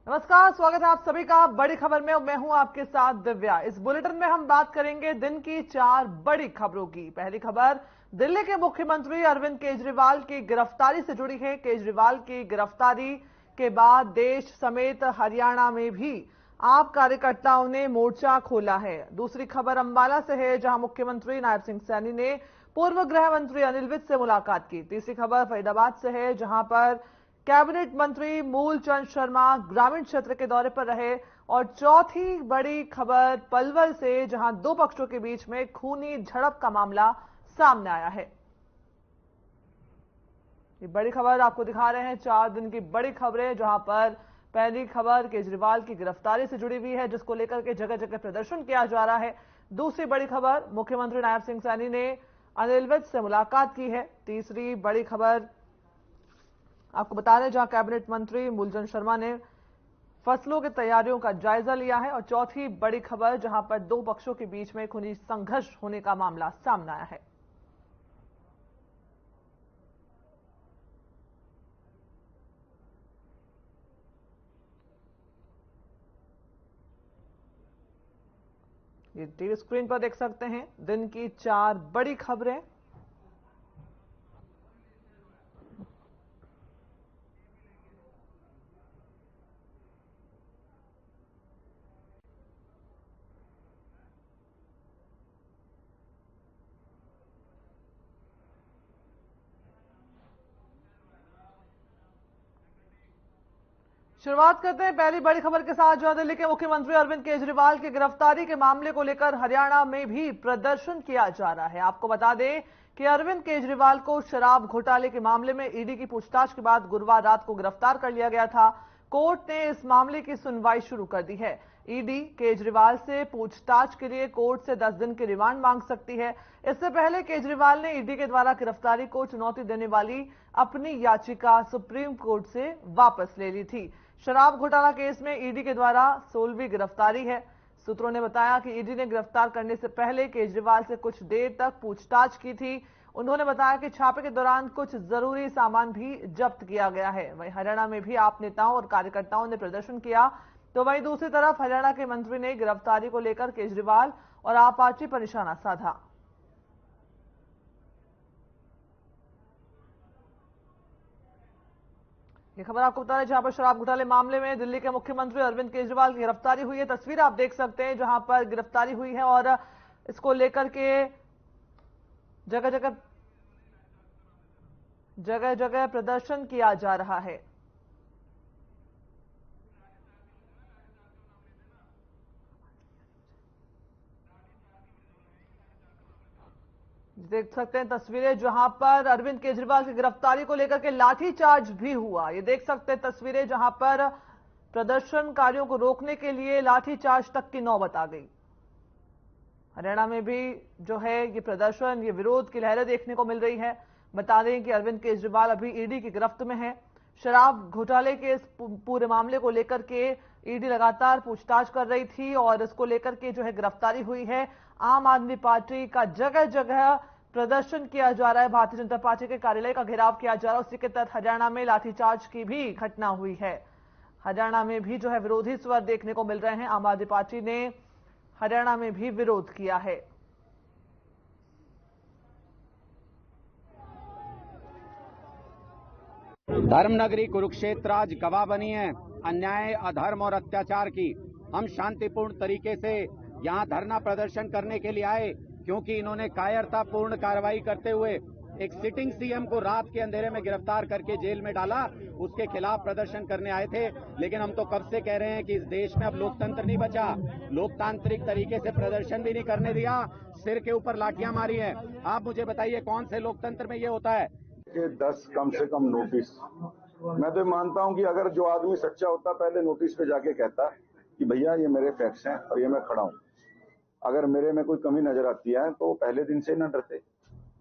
नमस्कार, स्वागत है आप सभी का बड़ी खबर में। मैं हूं आपके साथ दिव्या। इस बुलेटिन में हम बात करेंगे दिन की 4 बड़ी खबरों की। पहली खबर दिल्ली के मुख्यमंत्री अरविंद केजरीवाल की गिरफ्तारी से जुड़ी है। केजरीवाल की गिरफ्तारी के बाद देश समेत हरियाणा में भी आप कार्यकर्ताओं ने मोर्चा खोला है। दूसरी खबर अंबाला से है, जहां मुख्यमंत्री नायब सिंह सैनी ने पूर्व गृह मंत्री अनिल विज से मुलाकात की। तीसरी खबर फरीदाबाद से है, जहां पर कैबिनेट मंत्री मूलचंद शर्मा ग्रामीण क्षेत्र के दौरे पर रहे। और चौथी बड़ी खबर पलवल से, जहां दो पक्षों के बीच में खूनी झड़प का मामला सामने आया है। ये बड़ी खबर आपको दिखा रहे हैं, 4 दिन की बड़ी खबरें, जहां पर पहली खबर केजरीवाल की गिरफ्तारी से जुड़ी हुई है, जिसको लेकर के जगह जगह प्रदर्शन किया जा रहा है। दूसरी बड़ी खबर मुख्यमंत्री नायब सिंह सैनी ने अनिल विज से मुलाकात की है। तीसरी बड़ी खबर आपको बता दें, जहां कैबिनेट मंत्री मूलचंद शर्मा ने फसलों की तैयारियों का जायजा लिया है। और चौथी बड़ी खबर, जहां पर दो पक्षों के बीच में खूनी संघर्ष होने का मामला सामने आया है। ये टीवी स्क्रीन पर देख सकते हैं दिन की 4 बड़ी खबरें। शुरुआत करते हैं पहली बड़ी खबर के साथ, जहां दिल्ली के मुख्यमंत्री अरविंद केजरीवाल की गिरफ्तारी के मामले को लेकर हरियाणा में भी प्रदर्शन किया जा रहा है। आपको बता दें कि अरविंद केजरीवाल को शराब घोटाले के मामले में ईडी की पूछताछ के बाद गुरुवार रात को गिरफ्तार कर लिया गया था। कोर्ट ने इस मामले की सुनवाई शुरू कर दी है। ईडी केजरीवाल से पूछताछ के लिए कोर्ट से 10 दिन की रिमांड मांग सकती है। इससे पहले केजरीवाल ने ईडी के द्वारा गिरफ्तारी को चुनौती देने वाली अपनी याचिका सुप्रीम कोर्ट से वापस ले ली थी। शराब घोटाला केस में ईडी के द्वारा 16वीं गिरफ्तारी है। सूत्रों ने बताया कि ईडी ने गिरफ्तार करने से पहले केजरीवाल से कुछ देर तक पूछताछ की थी। उन्होंने बताया कि छापे के दौरान कुछ जरूरी सामान भी जब्त किया गया है। वहीं हरियाणा में भी आप नेताओं और कार्यकर्ताओं ने प्रदर्शन किया, तो वहीं दूसरी तरफ हरियाणा के मंत्री ने गिरफ्तारी को लेकर केजरीवाल और आप पार्टी पर निशाना साधा। ये खबर आपको बता दें, जहां पर शराब घोटाले मामले में दिल्ली के मुख्यमंत्री अरविंद केजरीवाल की गिरफ्तारी हुई है। तस्वीर आप देख सकते हैं, जहां पर गिरफ्तारी हुई है और इसको लेकर के जगह जगह प्रदर्शन किया जा रहा है। देख सकते हैं तस्वीरें, जहां पर अरविंद केजरीवाल की गिरफ्तारी को लेकर के लाठीचार्ज भी हुआ। ये देख सकते हैं तस्वीरें, जहां पर प्रदर्शनकारियों को रोकने के लिए लाठीचार्ज तक की नौबत आ गई। हरियाणा में भी जो है ये प्रदर्शन, ये विरोध की लहरें देखने को मिल रही है। बता दें कि अरविंद केजरीवाल अभी ईडी की गिरफ्त में है। शराब घोटाले के इस पूरे मामले को लेकर के ईडी लगातार पूछताछ कर रही थी और इसको लेकर के जो है गिरफ्तारी हुई है। आम आदमी पार्टी का जगह जगह प्रदर्शन किया जा रहा है, भारतीय जनता पार्टी के कार्यालय का घेराव किया जा रहा है। उसी के तहत हरियाणा में लाठीचार्ज की भी घटना हुई है। हरियाणा में भी जो है विरोधी स्वर देखने को मिल रहे हैं। आम आदमी पार्टी ने हरियाणा में भी विरोध किया है। धर्मनगरी कुरुक्षेत्र आज गवाह बनी है अन्याय, अधर्म और अत्याचार की। हम शांतिपूर्ण तरीके से यहाँ धरना प्रदर्शन करने के लिए आए, क्योंकि इन्होंने कायरतापूर्ण कार्रवाई करते हुए एक सिटिंग सीएम को रात के अंधेरे में गिरफ्तार करके जेल में डाला। उसके खिलाफ प्रदर्शन करने आए थे। लेकिन हम तो कब से कह रहे हैं कि इस देश में अब लोकतंत्र नहीं बचा। लोकतांत्रिक तरीके से प्रदर्शन भी नहीं करने दिया, सिर के ऊपर लाठियां मारी है। आप मुझे बताइए, कौन से लोकतंत्र में ये होता है कि 10 कम से कम नोटिस। मैं तो मानता हूं कि अगर जो आदमी सच्चा होता पहले नोटिस पे जाके कहता कि भैया ये मेरे फैक्ट्स हैं और ये मैं खड़ा हूं, अगर मेरे में कोई कमी नजर आती है तो पहले दिन से न डरते।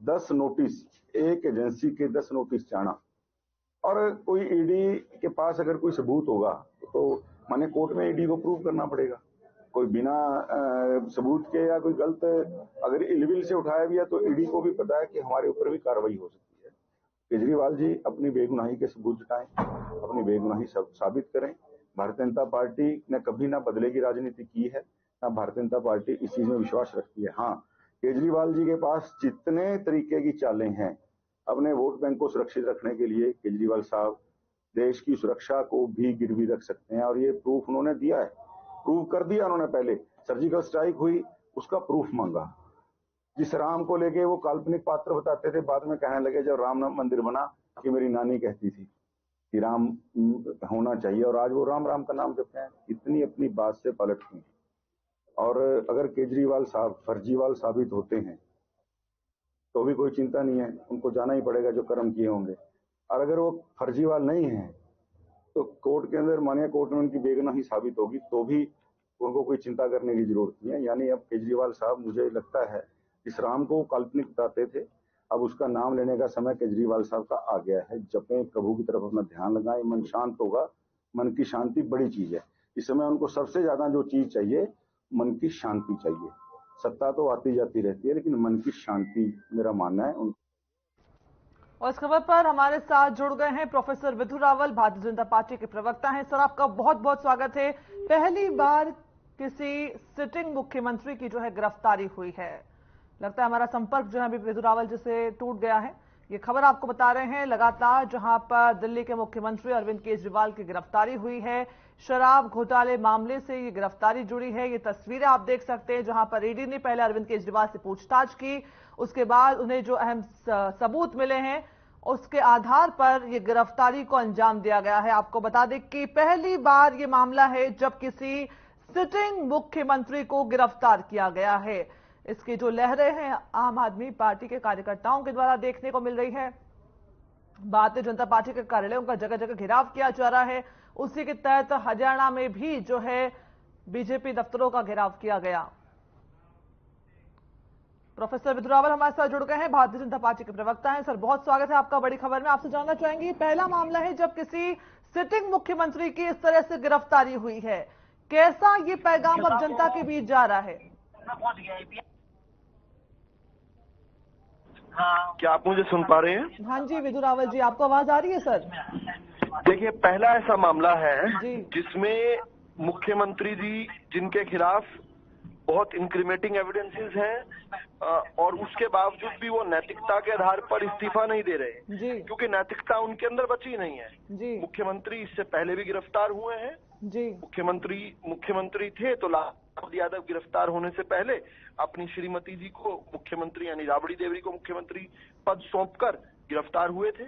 10 नोटिस, एक एजेंसी के 10 नोटिस जाना, और कोई ईडी के पास अगर कोई सबूत होगा तो माने कोर्ट में ईडी को प्रूव करना पड़ेगा। कोई बिना सबूत के या कोई गलत अगर इलविल से उठाया भी है तो ईडी को भी पता है कि हमारे ऊपर भी कार्रवाई हो सकती है। केजरीवाल जी अपनी बेगुनाही के सबूत जुटाएं, अपनी बेगुनाही साबित करें। भारतीय जनता पार्टी ने कभी ना बदले की राजनीति की है, ना भारतीय जनता पार्टी इस चीज में विश्वास रखती है। हाँ, केजरीवाल जी के पास जितने तरीके की चालें हैं अपने वोट बैंक को सुरक्षित रखने के लिए, केजरीवाल साहब देश की सुरक्षा को भी गिरवी रख सकते हैं और ये प्रूफ उन्होंने दिया है, प्रूव कर दिया उन्होंने। पहले सर्जिकल स्ट्राइक हुई, उसका प्रूफ मांगा। जिस राम को लेके वो काल्पनिक पात्र बताते थे, बाद में कहने लगे जब राम मंदिर बना कि मेरी नानी कहती थी कि राम होना चाहिए, और आज वो राम राम का नाम जपते हैं। इतनी अपनी बात से पलट गई। और अगर केजरीवाल साहब फर्जीवाल साबित होते हैं तो भी कोई चिंता नहीं है, उनको जाना ही पड़ेगा जो कर्म किए होंगे। और अगर वो फर्जीवाल नहीं है तो कोर्ट के अंदर मानिए कोर्ट में उनकी बेगुनाही साबित होगी तो भी उनको कोई चिंता करने की जरूरत नहीं है। यानी अब केजरीवाल साहब, मुझे लगता है इस राम को काल्पनिक बताते थे, अब उसका नाम लेने का समय केजरीवाल साहब का आ गया है। जपें, प्रभु की तरफ अपना ध्यान लगाएं, मन शांत होगा। मन की शांति बड़ी चीज है। इस समय उनको सबसे ज्यादा जो चीज चाहिए, मन की शांति चाहिए। सत्ता तो आती जाती रहती है, लेकिन मन की शांति मेरा मानना है। और इस खबर पर हमारे साथ जुड़ गए हैं प्रोफेसर विधु रावल, भारतीय जनता पार्टी के प्रवक्ता हैं। सर, आपका बहुत बहुत स्वागत है। पहली बार किसी सिटिंग मुख्यमंत्री की जो है गिरफ्तारी हुई है। लगता है हमारा संपर्क जो है अभी विधु रावल जी से टूट गया है। ये खबर आपको बता रहे हैं लगातार जहां पर दिल्ली के मुख्यमंत्री अरविंद केजरीवाल की गिरफ्तारी हुई है। शराब घोटाले मामले से ये गिरफ्तारी जुड़ी है। ये तस्वीरें आप देख सकते हैं जहां पर ईडी ने पहले अरविंद केजरीवाल से पूछताछ की, उसके बाद उन्हें जो अहम सबूत मिले हैं उसके आधार पर ये गिरफ्तारी को अंजाम दिया गया है। आपको बता दें कि पहली बार ये मामला है जब किसी सिटिंग मुख्यमंत्री को गिरफ्तार किया गया है। इसकी जो लहरें हैं आम आदमी पार्टी के कार्यकर्ताओं के द्वारा देखने को मिल रही है। भारतीय जनता पार्टी के कार्यालयों का जगह जगह घेराव किया जा रहा है। उसी के तहत हरियाणा में भी जो है बीजेपी दफ्तरों का घेराव किया गया। प्रोफेसर विधु रावल हमारे साथ जुड़ गए हैं, भारतीय जनता पार्टी के प्रवक्ता हैं। सर, बहुत स्वागत है आपका बड़ी खबर में। आपसे जानना चाहेंगे, पहला मामला है जब किसी सिटिंग मुख्यमंत्री की इस तरह से गिरफ्तारी हुई है, कैसा ये पैगाम अब जनता के बीच जा रहा है? क्या आप मुझे सुन पा रहे हैं? हाँ जी विधु रावल जी, आपको आवाज आ रही है सर? देखिए, पहला ऐसा मामला है जिसमें मुख्यमंत्री जी जिनके खिलाफ बहुत इंक्रीमेटिंग एविडेंसेस हैं और उसके बावजूद भी वो नैतिकता के आधार पर इस्तीफा नहीं दे रहे, क्योंकि नैतिकता उनके अंदर बची नहीं है। मुख्यमंत्री इससे पहले भी गिरफ्तार हुए हैं। मुख्यमंत्री थे तो लालू यादव गिरफ्तार होने से पहले अपनी श्रीमती जी को मुख्यमंत्री यानी राबड़ी देवरी को मुख्यमंत्री पद सौंपकर गिरफ्तार हुए थे।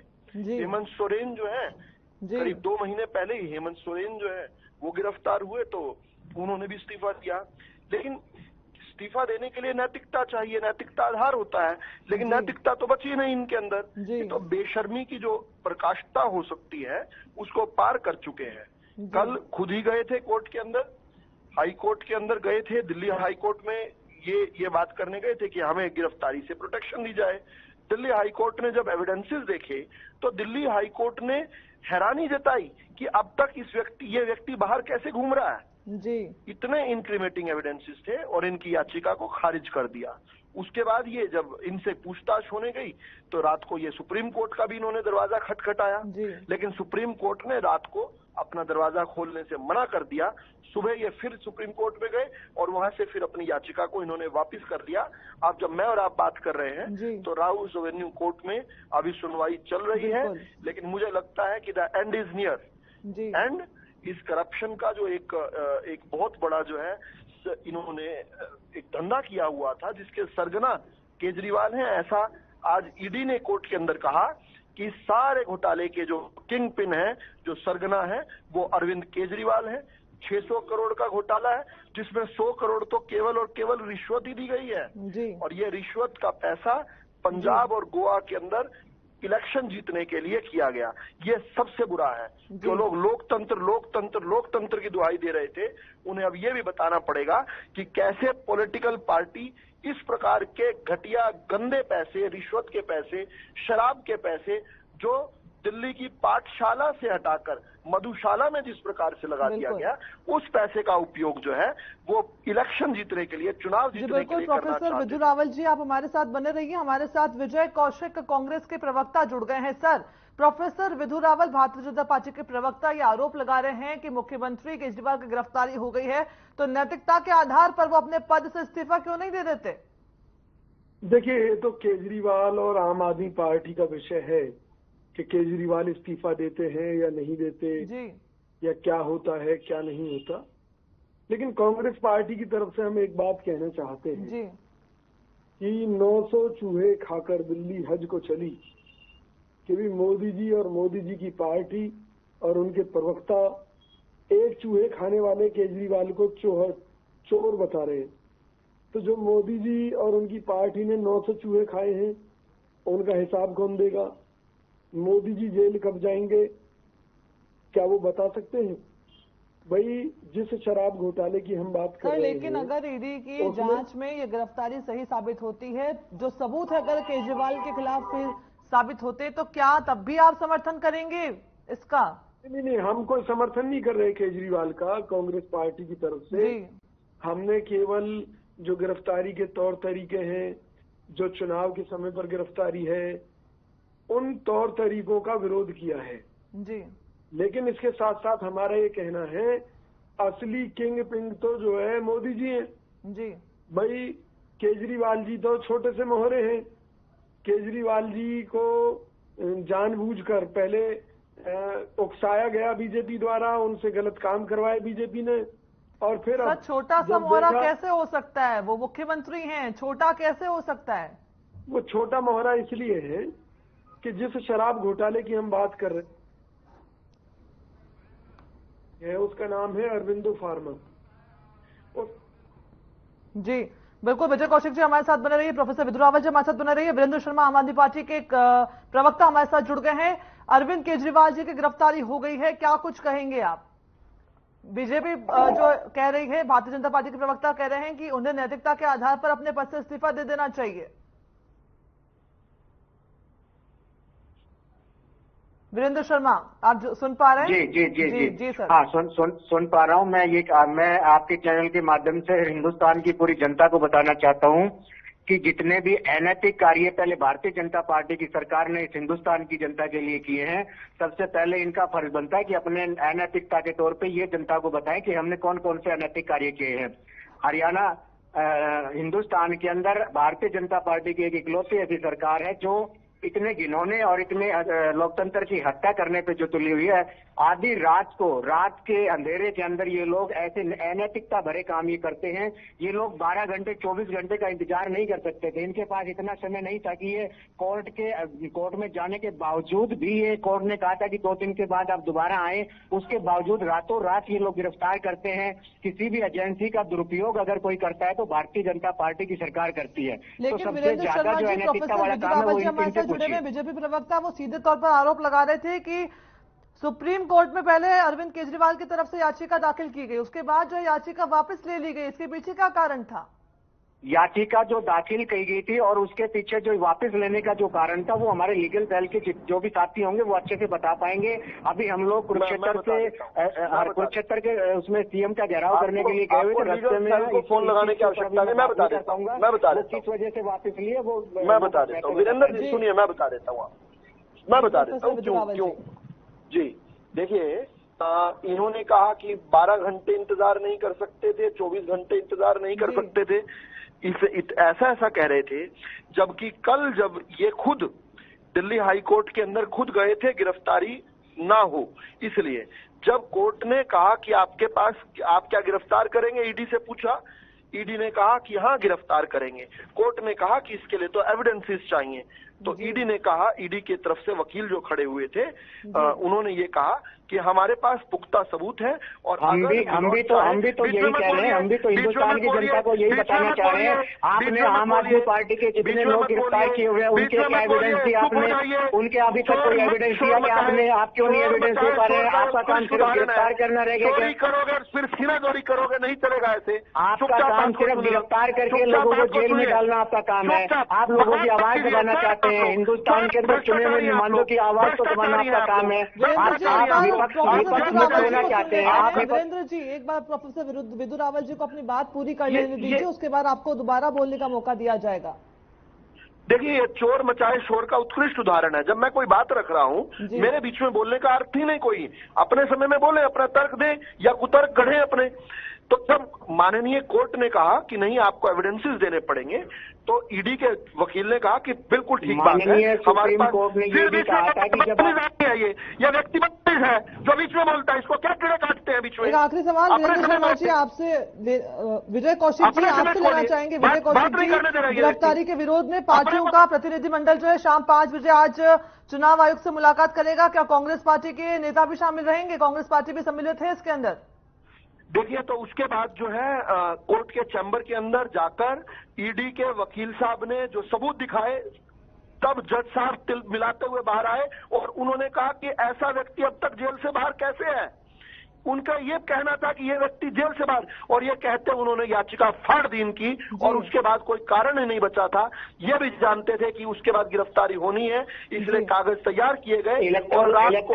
हेमंत सोरेन जो है करीब 2 महीने पहले ही हेमंत सोरेन जो है वो गिरफ्तार हुए तो उन्होंने भी इस्तीफा दिया। लेकिन इस्तीफा देने के लिए नैतिकता चाहिए, नैतिकता आधार होता है, लेकिन नैतिकता तो बची नहीं इनके अंदर। तो बेशर्मी की जो प्रकाशिता हो सकती है उसको पार कर चुके हैं। कल खुद ही गए थे कोर्ट के अंदर, हाई कोर्ट के अंदर गए थे, दिल्ली हाई कोर्ट में ये बात करने गए थे कि हमें गिरफ्तारी से प्रोटेक्शन दी जाए। दिल्ली हाई कोर्ट ने जब एविडेंसेस देखे तो दिल्ली हाई कोर्ट ने हैरानी जताई कि अब तक ये व्यक्ति बाहर कैसे घूम रहा है। इतने इंक्रीमेटिंग एविडेंसेस थे और इनकी याचिका को खारिज कर दिया। उसके बाद ये जब इनसे पूछताछ होने गई तो रात को ये सुप्रीम कोर्ट का भी इन्होंने दरवाजा खटखटाया, लेकिन सुप्रीम कोर्ट ने रात को अपना दरवाजा खोलने से मना कर दिया। सुबह ये फिर सुप्रीम कोर्ट में गए और वहां से फिर अपनी याचिका को इन्होंने वापस कर दिया। अब जब मैं और आप बात कर रहे हैं तो राउस एवेन्यू कोर्ट में अभी सुनवाई चल रही है, लेकिन मुझे लगता है कि the end is near. And इस करप्शन का जो एक बहुत बड़ा जो है इन्होंने एक धंधा किया हुआ था जिसके सरगना केजरीवाल हैं, ऐसा आज ईडी ने कोर्ट के अंदर कहा कि सारे घोटाले के जो किंग पिन है, जो सरगना है, वो अरविंद केजरीवाल है। 600 करोड़ का घोटाला है जिसमें 100 करोड़ तो केवल और केवल रिश्वत ही दी गई है। और ये रिश्वत का पैसा पंजाब और गोवा के अंदर इलेक्शन जीतने के लिए किया गया। ये सबसे बुरा है। जो लोग लोकतंत्र की दुहाई दे रहे थे, उन्हें अब ये भी बताना पड़ेगा कि कैसे पॉलिटिकल पार्टी इस प्रकार के घटिया गंदे पैसे, रिश्वत के पैसे, शराब के पैसे जो दिल्ली की पाठशाला से हटाकर मधुशाला में जिस प्रकार से लगा दिया गया, उस पैसे का उपयोग जो है वो इलेक्शन जीतने के लिए, चुनाव जीतने के लिए करना चाहते हैं। प्रोफेसर विधु रावल जी, आप हमारे साथ बने रहिए। हमारे साथ विजय कौशिक, कांग्रेस के प्रवक्ता, जुड़ गए हैं। Sir, professor Vidhu Rawal, Bharatiya Janata party के प्रवक्ता, ये आरोप लगा रहे हैं कि मुख्यमंत्री केजरीवाल की गिरफ्तारी हो गई है तो नैतिकता के आधार पर वो अपने पद से इस्तीफा क्यों नहीं दे देते? देखिए, ये तो केजरीवाल और आम आदमी पार्टी का विषय है कि केजरीवाल इस्तीफा देते हैं या नहीं देते जी, या क्या होता है क्या नहीं होता। लेकिन कांग्रेस पार्टी की तरफ से हम एक बात कहना चाहते हैं जी, कि 900 चूहे खाकर दिल्ली हज को चली, कि भी मोदी जी और मोदी जी की पार्टी और उनके प्रवक्ता एक चूहे खाने वाले केजरीवाल को चोर बता रहे हैं। तो जो मोदी जी और उनकी पार्टी ने 900 चूहे खाए हैं, उनका हिसाब कौन देगा? मोदी जी जेल कब जाएंगे, क्या वो बता सकते हैं? भाई, जिस शराब घोटाले की हम बात कर रहे हैं, लेकिन अगर ईडी की जांच में ये गिरफ्तारी सही साबित होती है, जो सबूत है अगर केजरीवाल के खिलाफ फिर साबित होते, तो क्या तब भी आप समर्थन करेंगे इसका? नहीं, हम कोई समर्थन नहीं कर रहे केजरीवाल का कांग्रेस पार्टी की तरफ से। हमने केवल जो गिरफ्तारी के तौर तरीके हैं, जो चुनाव के समय पर गिरफ्तारी है, उन तौर तरीकों का विरोध किया है जी। लेकिन इसके साथ साथ हमारा ये कहना है, असली किंग पिंग तो जो है मोदी जी हैं जी। भाई, केजरीवाल जी तो छोटे से मोहरे हैं। केजरीवाल जी को जानबूझकर पहले उकसाया गया बीजेपी द्वारा, उनसे गलत काम करवाए बीजेपी ने, और फिर सर, छोटा सा मोहरा कैसे हो सकता है? वो मुख्यमंत्री हैं, छोटा कैसे हो सकता है? वो छोटा मोहरा इसलिए है कि जिस शराब घोटाले की हम बात कर रहे हैं, उसका नाम है अरविंदो फार्मा। जी बिल्कुल, विजय कौशिक जी हमारे साथ बने रहिए, प्रोफेसर विधु रावल जी हमारे साथ बने रहिए। वीरेंद्र शर्मा, आम आदमी पार्टी के एक प्रवक्ता, हमारे साथ जुड़ गए हैं। अरविंद केजरीवाल जी की गिरफ्तारी हो गई है, क्या कुछ कहेंगे आप? बीजेपी जो कह रही है, भारतीय जनता पार्टी के प्रवक्ता कह रहे हैं कि उन्हें नैतिकता के आधार पर अपने पद से इस्तीफा दे देना चाहिए। वीरेंद्र शर्मा, आप सुन पा रहे हैं? जी सर। हाँ, सुन पा रहा हूँ। मैं आपके चैनल के माध्यम से हिंदुस्तान की पूरी जनता को बताना चाहता हूँ कि जितने भी अनैतिक कार्य पहले भारतीय जनता पार्टी की सरकार ने इस हिंदुस्तान की जनता के लिए किए हैं, सबसे पहले इनका फर्ज बनता है कि अपने अनैतिकता के तौर पे ये जनता को बताएं कि हमने कौन कौन से अनैतिक कार्य किए हैं। हरियाणा हिंदुस्तान के अंदर भारतीय जनता पार्टी की एक इकलौती ऐसी सरकार है जो इतने घिनौने और इतने लोकतंत्र की हत्या करने पे जो तुली हुई है। आधी रात को, रात के अंधेरे के अंदर ये लोग ऐसे अनैतिकता भरे काम ये करते हैं। ये लोग 12 घंटे 24 घंटे का इंतजार नहीं कर सकते थे। इनके पास इतना समय नहीं था कि ये कोर्ट में जाने के बावजूद भी, ये कोर्ट ने कहा था कि 2 दिन के बाद आप दोबारा आए, उसके बावजूद रातों रात ये लोग गिरफ्तार करते हैं। किसी भी एजेंसी का दुरुपयोग अगर कोई करता है तो भारतीय जनता पार्टी की सरकार करती है। तो सबसे ज्यादा जो अनैतिकता वाला काम है वो इनसे जुड़े हुए बीजेपी प्रवक्ता वो सीधे तौर पर आरोप लगा रहे थे कि सुप्रीम कोर्ट में पहले अरविंद केजरीवाल की तरफ से याचिका दाखिल की गई, उसके बाद जो याचिका वापस ले ली गई, इसके पीछे क्या कारण था? याचिका जो दाखिल की गई थी और उसके पीछे जो वापस लेने का जो कारण था वो हमारे लीगल सेल के जो भी साथी होंगे वो अच्छे से बता पाएंगे। अभी हम लोग कुरुक्षेत्र के उसमें सीएम का घेराव करने के लिए गए हुए थे, रास्ते में फोन लगाने की आवश्यकता नहीं, मैं बता देता हूँ, किस वजह से वापस लिए वो मैं बता देता हूँ। वीरेंद्र जी सुनिए, मैं बता देता हूँ क्यों। जी देखिए, इन्होंने कहा कि 12 घंटे इंतजार नहीं कर सकते थे, 24 घंटे इंतजार नहीं कर सकते थे, ऐसा कह रहे थे। जबकि कल जब ये खुद दिल्ली हाई कोर्ट के अंदर खुद गए थे गिरफ्तारी ना हो, इसलिए जब कोर्ट ने कहा कि आपके पास, आप क्या गिरफ्तार करेंगे, ईडी से पूछा, ईडी ने कहा कि हाँ गिरफ्तार करेंगे। कोर्ट ने कहा कि इसके लिए तो एविडेंसेस चाहिए, तो ईडी ने कहा, ईडी की तरफ से वकील जो खड़े हुए थे उन्होंने ये कहा कि हमारे पास पुख्ता सबूत है और हम भी तो यही कह रहे हैं, हम भी तो हिंदुस्तान की जनता को यही बताना चाह रहे हैं। आपने आम आदमी पार्टी के जितने लोग गिरफ्तार किए हुए हैं उनके क्या एविडेंस दिया आपने? उनके अभी तक कोई एविडेंस दिया कि आपने? आप क्यों नहीं एविडेंस दे पा रहे हैं? आपका काम सिर्फ गिरफ्तार करना रहेगा? चोरी करोगे, सिर्फ सीनाजोरी करोगे, नहीं चलेगा ऐसे। आपका काम सिर्फ गिरफ्तार करके लोगों को जेल में डालना आपका काम है। आप लोगों की आवाज दबाना चाहते हैं। हिंदुस्तान के अंदर चुने हुए नुमाइंदों की आवाज को दबाना आपका काम है। विपक्ष मुक्त होना चाहते हैं आप। वीरेंद्र जी, एक बार प्रोफेसर विदु रावल जी को अपनी बात पूरी कर लेने दीजिए, उसके बाद आपको दोबारा बोलने का मौका दिया जाएगा। देखिए, ये चोर मचाए शोर का उत्कृष्ट उदाहरण है। जब मैं कोई बात रख रहा हूं, मेरे बीच में बोलने का अर्थ ही नहीं कोई। अपने समय में बोले, अपना तर्क दें या कुतर्क गढ़े अपने। तो जब माननीय कोर्ट ने कहा कि नहीं, आपको एविडेंसेस देने पड़ेंगे, तो ईडी के वकील ने कहा कि बिल्कुल ठीक बात है, हमारे पास ये व्यक्ति बदतमीज है जो बीच में बोलता है, इसको क्या कीड़े काटते हैं बीच में। एक आखिरी सवाल वीरेंद्र शर्मा जी आपसे, विजय कौशिक जी आपसे लेना चाहेंगे। विजय कौशिक जी, गिरफ्तारी के विरोध में पार्टियों का प्रतिनिधिमंडल जो है शाम 5 बजे आज चुनाव आयोग से मुलाकात करेगा। क्या कांग्रेस पार्टी के नेता भी शामिल रहेंगे? कांग्रेस पार्टी भी सम्मिलित है इसके अंदर? देखिए, तो उसके बाद जो है कोर्ट के चैम्बर के अंदर जाकर ईडी के वकील साहब ने जो सबूत दिखाए, तब जज साहब तिल मिलाते हुए बाहर आए और उन्होंने कहा कि ऐसा व्यक्ति अब तक जेल से बाहर कैसे है। उनका ये कहना था कि ये व्यक्ति जेल से बाहर, और ये कहते उन्होंने याचिका फाड़ दी इनकी, और उसके बाद कोई कारण ही नहीं बचा था। ये भी जानते थे कि उसके बाद गिरफ्तारी होनी है, इसलिए कागज तैयार किए गए। और रात को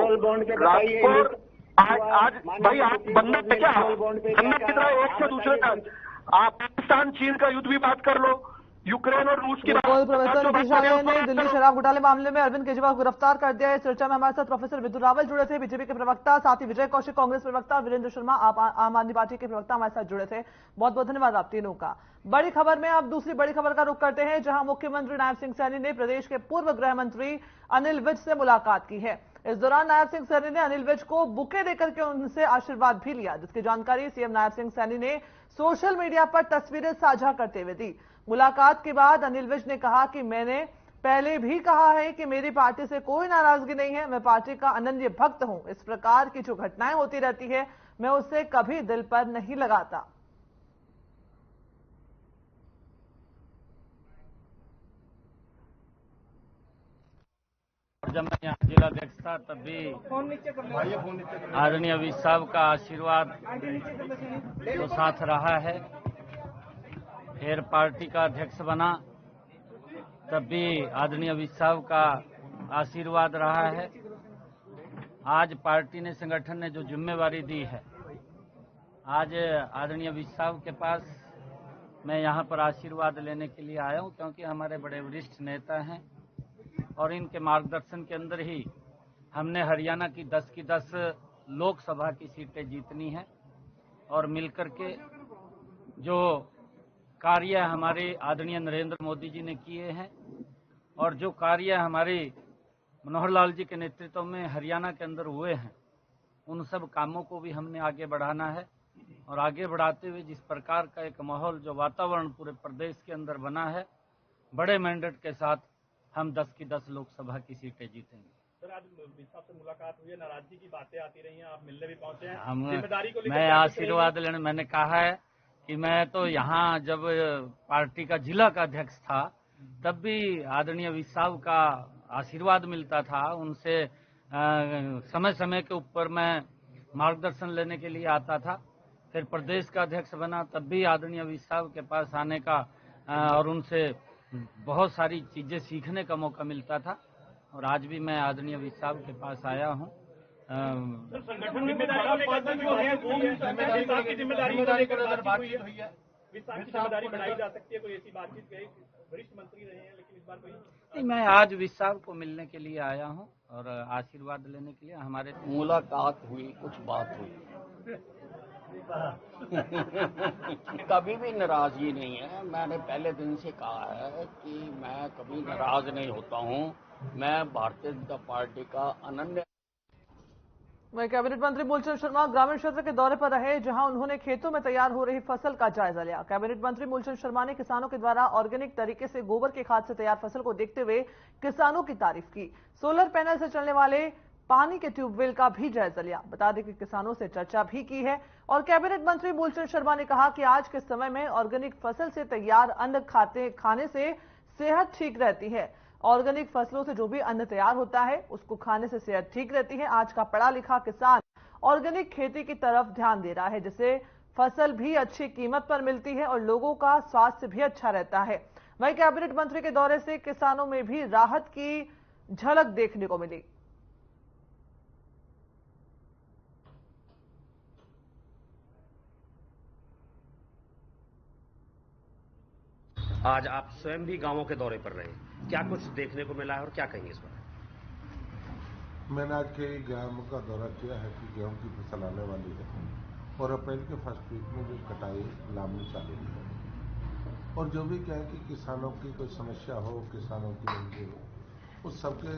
आज भाई आप बंधक है क्या? बंधक की तरह एक से दूसरे का आप पाकिस्तान चीन का युद्ध भी बात कर लो, यूक्रेन और रूस की बात। प्रोफेसर नीतीश राय ने दिल्ली शराब घोटाले मामले में अरविंद केजरीवाल को गिरफ्तार कर दिया है। चर्चा में हमारे साथ प्रोफेसर विदु रावल जुड़े थे, बीजेपी के प्रवक्ता, साथ ही विजय कौशिक कांग्रेस प्रवक्ता, वीरेंद्र शर्मा आम आदमी पार्टी के प्रवक्ता हमारे साथ जुड़े थे। बहुत बहुत धन्यवाद आप तीनों का। बड़ी खबर में अब दूसरी बड़ी खबर का रुख करते हैं, जहां मुख्यमंत्री नायब सिंह सैनी ने प्रदेश के पूर्व गृह मंत्री अनिल विज से मुलाकात की है। इस दौरान नायब सिंह सैनी ने अनिल विज को बुके देकर के उनसे आशीर्वाद भी लिया, जिसकी जानकारी सीएम नायब सिंह सैनी ने सोशल मीडिया पर तस्वीरें साझा करते हुए दी। मुलाकात के बाद अनिल विज ने कहा कि मैंने पहले भी कहा है कि मेरी पार्टी से कोई नाराजगी नहीं है, मैं पार्टी का अनन्य भक्त हूं। इस प्रकार की जो घटनाएं होती रहती है, मैं उसे कभी दिल पर नहीं लगाता। जब मैं यहाँ जिलाध्यक्ष था तब भी आदरणीय विज साहब का आशीर्वाद तो साथ रहा है। फिर पार्टी का अध्यक्ष बना तब भी आदरणीय विज साहब का आशीर्वाद रहा है। आज पार्टी ने, संगठन ने जो जिम्मेवारी दी है, आज आदरणीय विज साहब के पास मैं यहाँ पर आशीर्वाद लेने के लिए आया हूँ, क्योंकि हमारे बड़े वरिष्ठ नेता हैं और इनके मार्गदर्शन के अंदर ही हमने हरियाणा की 10 की 10 लोकसभा की सीटें जीतनी है। और मिलकर के जो कार्य हमारे आदरणीय नरेंद्र मोदी जी ने किए हैं और जो कार्य हमारे मनोहर लाल जी के नेतृत्व में हरियाणा के अंदर हुए हैं, उन सब कामों को भी हमने आगे बढ़ाना है। और आगे बढ़ाते हुए जिस प्रकार का एक माहौल, जो वातावरण पूरे प्रदेश के अंदर बना है, बड़े मैंडेट के साथ हम 10 की 10 लोकसभा की सीटें जीतेंगे। सर, आज विज साहब से मुलाकात हुई है, नाराजगी की बातें आती रही हैं, आप मिलने भी पहुंचे हैं, जिम्मेदारी को लेकर मैं आशीर्वाद लेने, मैंने कहा है कि मैं तो यहाँ जब पार्टी का जिला का अध्यक्ष था तब भी आदरणीय विज साहब का आशीर्वाद मिलता था, उनसे समय समय के ऊपर मैं मार्गदर्शन लेने के लिए आता था। फिर प्रदेश का अध्यक्ष बना तब भी आदरणीय विज साहब के पास आने का और उनसे बहुत सारी चीजें सीखने का मौका मिलता था। और आज भी मैं आदरणीय विज साहब के पास आया हूँ। संगठन जिम्मेदारी बढ़ाई जा सकती है, कोई ऐसी बातचीत गई? वरिष्ठ मंत्री रहे हैं लेकिन इस बार कोई नहीं, मैं आज विज साहब को मिलने के लिए आया हूँ और आशीर्वाद लेने के लिए। हमारे मुलाकात हुई, कुछ बात हुई, कभी भी नाराजगी नहीं है। मैंने पहले दिन से कहा है कि मैं कभी नाराज नहीं होता हूं। मैं भारतीय जनता पार्टी का अनन्य। वहीं कैबिनेट मंत्री मूलचंद शर्मा ग्रामीण क्षेत्र के दौरे पर रहे, जहां उन्होंने खेतों में तैयार हो रही फसल का जायजा लिया। कैबिनेट मंत्री मूलचंद शर्मा ने किसानों के द्वारा ऑर्गेनिक तरीके से गोबर की खाद से तैयार फसल को देखते हुए किसानों की तारीफ की। सोलर पैनल से चलने वाले पानी के ट्यूबवेल का भी जायजा लिया। बता दें कि किसानों से चर्चा भी की है और कैबिनेट मंत्री मूलचंद शर्मा ने कहा कि आज के समय में ऑर्गेनिक फसल से तैयार अन्न खाने से सेहत ठीक रहती है। ऑर्गेनिक फसलों से जो भी अन्न तैयार होता है उसको खाने से सेहत ठीक रहती है। आज का पढ़ा लिखा किसान ऑर्गेनिक खेती की तरफ ध्यान दे रहा है, जिससे फसल भी अच्छी कीमत पर मिलती है और लोगों का स्वास्थ्य भी अच्छा रहता है। वहीं कैबिनेट मंत्री के दौरे से किसानों में भी राहत की झलक देखने को मिली। आज आप स्वयं भी गांवों के दौरे पर रहे, क्या कुछ देखने को मिला है और क्या कहेंगे इस बारे? मैंने आज कई गांवों का दौरा किया है कि गेहूं की फसल आने वाली है और अप्रैल के फर्स्ट वीक में जो कटाई लामनी चालू है और जो भी क्या है कि किसानों की कोई समस्या हो, किसानों की मंदी हो, उस सबके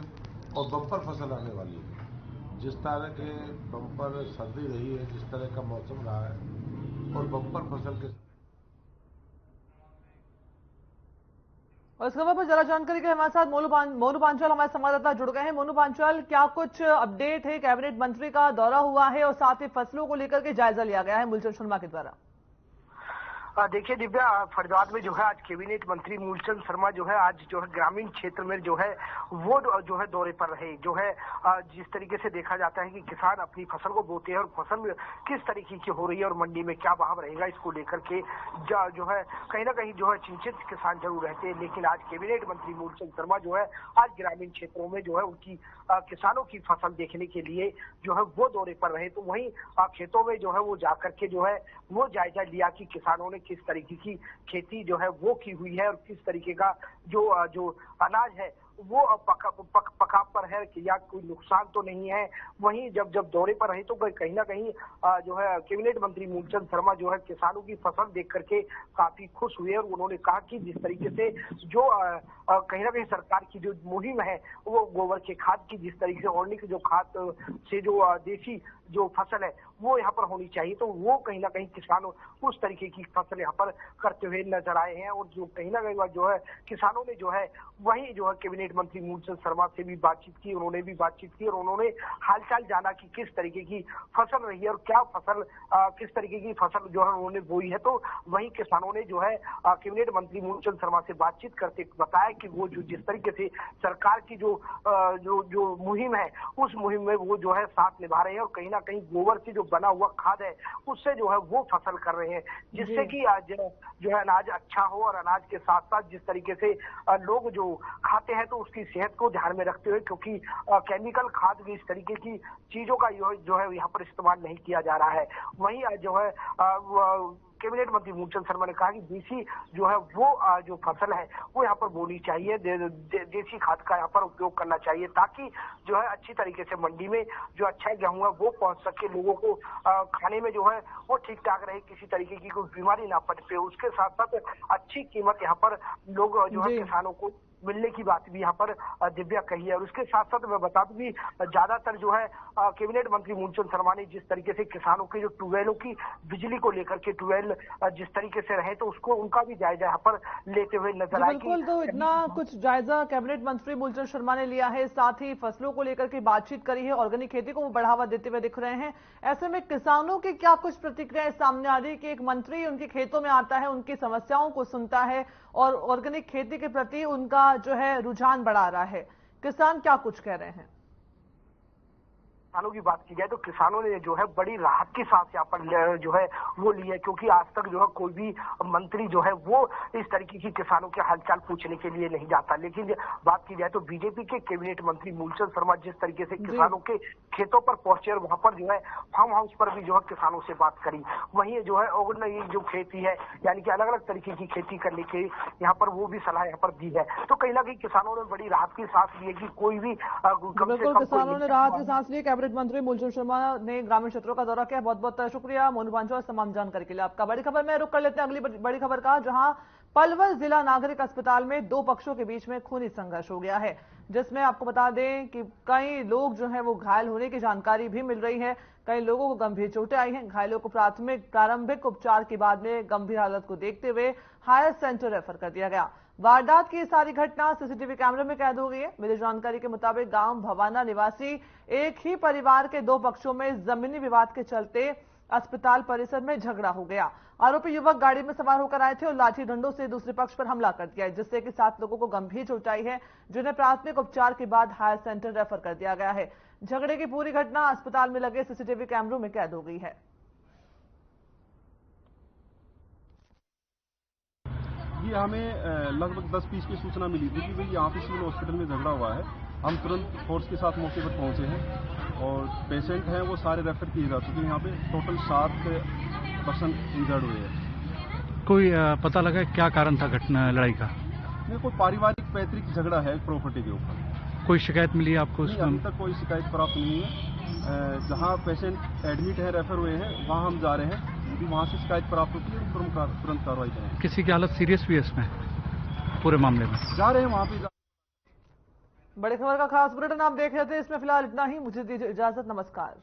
और बम्पर फसल आने वाली है। जिस तरह के बम्पर सर्दी रही है, जिस तरह का मौसम रहा है और बम्पर फसल के और इस खबर पर जरा जानकारी के लिए हमारे साथ मोनू पांचाल हमारे संवाददाता जुड़ गए हैं। मोनू पांचाल, क्या कुछ अपडेट है? कैबिनेट मंत्री का दौरा हुआ है और साथ ही फसलों को लेकर के जायजा लिया गया है मूलचंद शर्मा के द्वारा। देखिए दिव्या, फरीदाबाद में जो है आज कैबिनेट मंत्री मूलचंद शर्मा जो है आज जो है ग्रामीण क्षेत्र में जो है वो जो है दौरे पर रहे। जो है जिस तरीके से देखा जाता है कि किसान अपनी फसल को बोते हैं और फसल किस तरीके की हो रही है और मंडी में क्या भाव रहेगा, इसको लेकर के जो है कहीं ना कहीं जो है चिंतित किसान जरूर रहते हैं। लेकिन आज कैबिनेट मंत्री मूलचंद शर्मा जो है आज ग्रामीण क्षेत्रों में जो है उनकी किसानों की फसल देखने के लिए जो है वो दौरे पर रहे। तो वहीं खेतों में जो है वो जाकर के जो है वो जायजा लिया कि किसानों ने किस तरीके की खेती जो है वो की हुई है और किस तरीके का जो अनाज है वो पका पर है कि या कोई नुकसान तो नहीं है। वहीं जब दौरे पर रहे तो कहीं ना कहीं जो है कैबिनेट मंत्री मूलचंद शर्मा जो है किसानों की फसल देख करके काफी खुश हुए और उन्होंने कहा कि जिस तरीके से जो कहीं ना कहीं सरकार की जो मुहिम है वो गोबर के खाद की, जिस तरीके से ऑर्गेनिक जो खाद से जो देसी जो फसल है वो यहाँ पर होनी चाहिए, तो वो कहीं ना कहीं किसानों उस तरीके की फसल यहाँ पर करते हुए नजर आए हैं। और जो कहीं ना कहीं जो है किसानों ने जो है वही जो है कैबिनेट मंत्री मूलचंद शर्मा से भी बातचीत की, उन्होंने भी बातचीत की और उन्होंने हालचाल जाना कि किस तरीके की फसल रही है और क्या फसल किस तरीके की फसल जो है उन्होंने बोई है। तो वही किसानों ने जो है कैबिनेट मंत्री मूलचंद शर्मा से बातचीत करते बताया कि वो जो जिस तरीके से सरकार की जो मुहिम है उस मुहिम में वो जो है साथ निभा रहे हैं और कहीं ना कहीं गोबर से जो बना हुआ खाद है उससे जो है वो फसल कर रहे हैं, जिससे कि आज जो है अनाज अच्छा हो और अनाज के साथ साथ जिस तरीके से लोग जो खाते हैं तो उसकी सेहत को ध्यान में रखते हुए, क्योंकि केमिकल खाद इस तरीके की चीजों का जो है यहाँ पर इस्तेमाल नहीं किया जा रहा है। वहीं जो है कैबिनेट मंत्री मूलचंद शर्मा ने कहा कि देसी जो है वो जो फसल है वो यहाँ पर बोनी चाहिए, देसी खाद का यहाँ पर उपयोग करना चाहिए ताकि जो है अच्छी तरीके से मंडी में जो अच्छा गेहूं है वो पहुंच सके, लोगों को खाने में जो है वो ठीक ठाक रहे, किसी तरीके की कोई बीमारी ना पड़े। उसके साथ साथ अच्छी कीमत यहाँ पर लोग जो है किसानों को मिलने की बात भी यहाँ पर दिव्या कही है। और उसके साथ साथ मैं बता दूं कि ज्यादातर जो है कैबिनेट मंत्री मूलचंद शर्मा ने जिस तरीके से किसानों के जो ट्यूबवेलों की बिजली को लेकर के ट्यूबवेल जिस तरीके से रहे तो उसको उनका भी जायजा यहाँ पर लेते हुए नजर आए। बिल्कुल, तो इतना कुछ जायजा कैबिनेट मंत्री मूलचंद शर्मा ने लिया है, साथ ही फसलों को लेकर के बातचीत करी है, ऑर्गेनिक खेती को बढ़ावा देते हुए दिख रहे हैं। ऐसे में किसानों की क्या कुछ प्रतिक्रियाएं सामने आ रही है कि एक मंत्री उनके खेतों में आता है, उनकी समस्याओं को सुनता है और ऑर्गेनिक खेती के प्रति उनका जो है रुझान बढ़ा रहा है। किसान क्या कुछ कह रहे हैं? किसानों की बात की जाए तो किसानों ने जो है बड़ी राहत की सांस यहाँ पर जो है वो ली है, क्योंकि आज तक जो है कोई भी मंत्री जो है वो इस तरीके की किसानों के हालचाल पूछने के लिए नहीं जाता। लेकिन बात की जाए तो बीजेपी के कैबिनेट मंत्री मूलचंद शर्मा जिस तरीके से किसानों के खेतों पर पहुंचे और वहां पर जो है फार्म हाउस पर भी जो है किसानों से बात करी, वहीं जो है ऑर्गेनिक जो खेती है यानी कि अलग अलग तरीके की खेती करने के यहाँ पर वो भी सलाह यहाँ पर दी है। तो कहीं ना कहीं किसानों ने बड़ी राहत की सांस ली है कि कोई भी किसानों ने राहत की सांस ली। कैबिनेट मंत्री मूलचंद शर्मा ने ग्रामीण क्षेत्रों का दौरा किया। बहुत बहुत शुक्रिया मोनू पांचाल तमाम जानकारी के लिए आपका। बड़ी खबर में रुक कर लेते हैं अगली बड़ी खबर का, जहां पलवल जिला नागरिक अस्पताल में दो पक्षों के बीच में खूनी संघर्ष हो गया है, जिसमें आपको बता दें कि कई लोग जो है वो घायल होने की जानकारी भी मिल रही है। कई लोगों को गंभीर चोटें आई हैं। घायलों को प्रारंभिक उपचार के बाद में गंभीर हालत को देखते हुए हायर सेंटर रेफर कर दिया गया। वारदात की सारी घटना सीसीटीवी कैमरे में कैद हो गई है। मिली जानकारी के मुताबिक गांव भवाना निवासी एक ही परिवार के दो पक्षों में जमीनी विवाद के चलते अस्पताल परिसर में झगड़ा हो गया। आरोपी युवक गाड़ी में सवार होकर आए थे और लाठी डंडों से दूसरे पक्ष पर हमला कर दिया, जिससे कि 7 लोगों को गंभीर चोट आई है, जिन्हें प्राथमिक उपचार के बाद हायर सेंटर रेफर कर दिया गया है। झगड़े की पूरी घटना अस्पताल में लगे सीसीटीवी कैमरों में कैद हो गई है। ये हमें लगभग 10-20 की सूचना मिली थी कि भाई यहाँ पे सिविल हॉस्पिटल में झगड़ा हुआ है। हम तुरंत फोर्स के साथ मौके पर पहुंचे हैं और पेशेंट हैं वो सारे रेफर किए जा चुके हैं। यहाँ पे टोटल 7 पर्सन इंजर्ड हुए हैं। कोई पता लगा क्या कारण था घटना लड़ाई का? नहीं, कोई पारिवारिक पैतृक झगड़ा है प्रॉपर्टी के ऊपर। कोई शिकायत मिली आपको? अभी तक कोई शिकायत प्राप्त नहीं है। जहाँ पेशेंट एडमिट है, रेफर हुए हैं, वहाँ हम जा रहे हैं। यदि वहाँ से शिकायत प्राप्त होती है तो तुरंत कार्रवाई करेंगे। किसी की हालत सीरियस भी है इसमें पूरे मामले में? जा रहे हैं वहाँ पे। बड़ी खबर का खास बुलेटिन आप देख रहे थे, इसमें फिलहाल इतना ही। मुझे दीजिए इजाजत, नमस्कार।